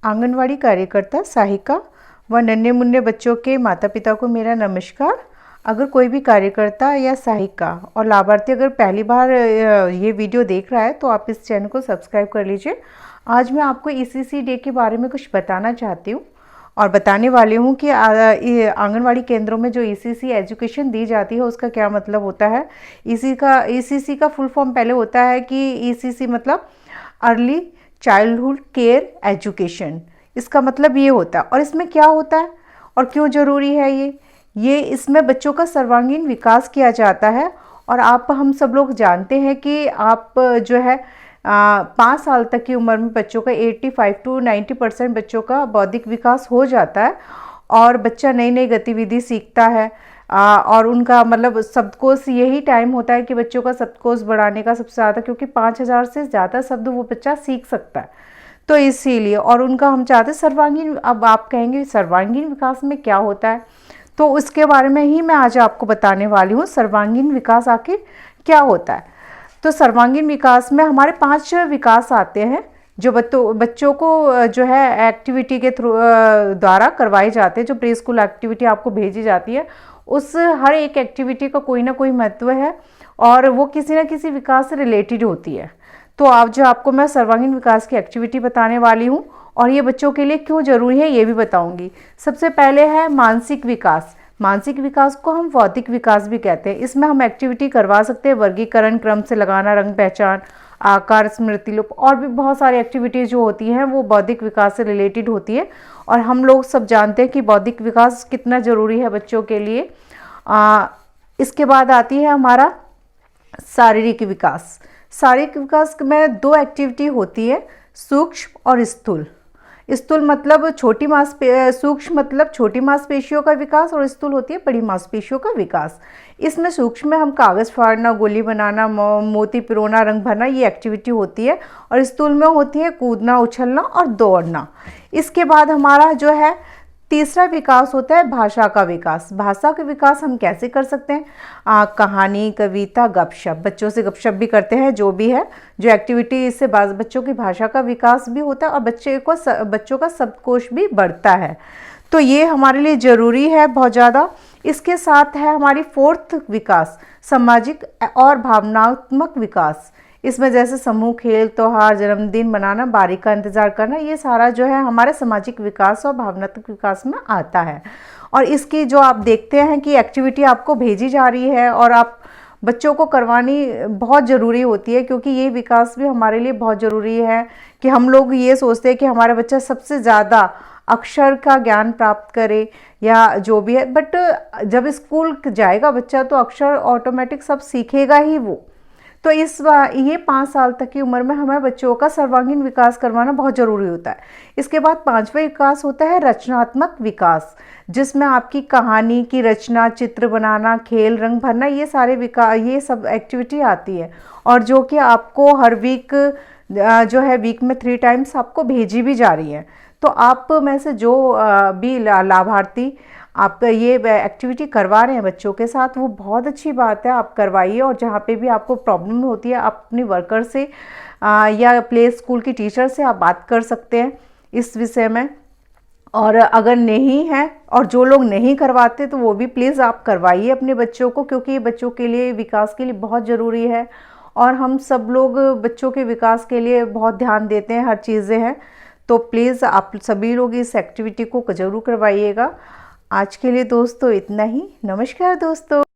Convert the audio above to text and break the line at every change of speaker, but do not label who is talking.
आंगनवाड़ी कार्यकर्ता साहिका व नन्हे मुन्ने बच्चों के माता पिता को मेरा नमस्कार। अगर कोई भी कार्यकर्ता या सहायिका और लाभार्थी अगर पहली बार ये वीडियो देख रहा है तो आप इस चैनल को सब्सक्राइब कर लीजिए। आज मैं आपको ईसीसी डे के बारे में कुछ बताना चाहती हूँ और बताने वाली हूँ कि आंगनवाड़ी केंद्रों में जो ईसीसी एजुकेशन दी जाती है उसका क्या मतलब होता है। ईसीसी का फुल फॉर्म पहले होता है कि ईसीसी मतलब अर्ली चाइल्डहुड केयर एजुकेशन, इसका मतलब ये होता है। और इसमें क्या होता है और क्यों ज़रूरी है ये इसमें बच्चों का सर्वांगीण विकास किया जाता है। और हम सब लोग जानते हैं कि आप जो है 5 साल तक की उम्र में बच्चों का 85 to 90% बच्चों का बौद्धिक विकास हो जाता है और बच्चा नई नई गतिविधि सीखता है। और उनका मतलब शब्दकोश यही टाइम होता है कि बच्चों का शब्दकोश बढ़ाने का सबसे ज़्यादा, क्योंकि 5000 से ज़्यादा शब्द वो बच्चा सीख सकता है। तो इसीलिए और उनका हम चाहते हैं सर्वांगीण। अब आप कहेंगे सर्वांगीण विकास में क्या होता है, तो उसके बारे में ही मैं आज आपको बताने वाली हूँ। सर्वांगीण विकास आखिर क्या होता है। तो सर्वांगीण विकास में हमारे 5 विकास आते हैं जो बच्चों को जो है एक्टिविटी के थ्रू द्वारा करवाए जाते हैं। जो प्री स्कूल एक्टिविटी आपको भेजी जाती है उस हर एक एक्टिविटी का कोई ना कोई महत्व है और वो किसी न किसी विकास से रिलेटेड होती है। तो आपको मैं सर्वांगीण विकास की एक्टिविटी बताने वाली हूँ और ये बच्चों के लिए क्यों ज़रूरी है ये भी बताऊँगी। सबसे पहले है मानसिक विकास। मानसिक विकास को हम बौद्धिक विकास भी कहते हैं। इसमें हम एक्टिविटी करवा सकते हैं, वर्गीकरण, क्रम से लगाना, रंग पहचान, आकार, स्मृति लोप और भी बहुत सारी एक्टिविटीज़ जो होती हैं वो बौद्धिक विकास से रिलेटेड होती है। और हम लोग सब जानते हैं कि बौद्धिक विकास कितना ज़रूरी है बच्चों के लिए। इसके बाद आती है हमारा शारीरिक विकास। शारीरिक विकास में 2 एक्टिविटी होती है, सूक्ष्म और स्थूल। स्थूल मतलब सूक्ष्म मतलब छोटी मांसपेशियों का विकास और स्थूल होती है बड़ी मांसपेशियों का विकास। इसमें सूक्ष्म में हम कागज़ फाड़ना, गोली बनाना, मोती पिरोना, रंग भरना ये एक्टिविटी होती है। और स्थूल में होती है कूदना, उछलना और दौड़ना। इसके बाद हमारा जो है तीसरा विकास होता है भाषा का विकास। भाषा का विकास हम कैसे कर सकते हैं, कहानी, कविता, गपशप। बच्चों से गपशप भी करते हैं, जो भी है जो एक्टिविटी, इससे बच्चों की भाषा का विकास भी होता है और बच्चों का शब्दकोश भी बढ़ता है। तो ये हमारे लिए ज़रूरी है बहुत ज़्यादा। इसके साथ है हमारी 4th विकास, सामाजिक और भावनात्मक विकास। इसमें जैसे समूह खेल, त्योहार, जन्मदिन मनाना, बारी का इंतज़ार करना, ये सारा जो है हमारे सामाजिक विकास और भावनात्मक विकास में आता है। और इसकी जो आप देखते हैं कि एक्टिविटी आपको भेजी जा रही है और आप बच्चों को करवानी बहुत ज़रूरी होती है, क्योंकि ये विकास भी हमारे लिए बहुत ज़रूरी है। कि हम लोग ये सोचते हैं कि हमारा बच्चा सबसे ज़्यादा अक्षर का ज्ञान प्राप्त करे या जो भी है, बट जब स्कूल जाएगा बच्चा तो अक्षर ऑटोमेटिक सब सीखेगा ही वो। तो ये 5 साल तक की उम्र में हमें बच्चों का सर्वांगीण विकास करवाना बहुत ज़रूरी होता है। इसके बाद 5वां विकास होता है रचनात्मक विकास, जिसमें आपकी कहानी की रचना, चित्र बनाना, खेल, रंग भरना, ये सब एक्टिविटी आती है। और जो कि आपको हर वीक जो है वीक में 3 टाइम्स आपको भेजी भी जा रही है। तो आप में से जो भी लाभार्थी आप ये एक्टिविटी करवा रहे हैं बच्चों के साथ, वो बहुत अच्छी बात है, आप करवाइए। और जहाँ पे भी आपको प्रॉब्लम होती है आप अपनी वर्कर से या प्ले स्कूल की टीचर से आप बात कर सकते हैं इस विषय में। और अगर नहीं है और जो लोग नहीं करवाते तो वो भी प्लीज़ आप करवाइए अपने बच्चों को, क्योंकि ये बच्चों के लिए विकास के लिए बहुत ज़रूरी है। और हम सब लोग बच्चों के विकास के लिए बहुत ध्यान देते हैं, हर चीज़ें हैं। तो प्लीज़ आप सभी लोग इस एक्टिविटी को ज़रूर करवाइएगा। आज के लिए दोस्तों इतना ही। नमस्कार दोस्तों।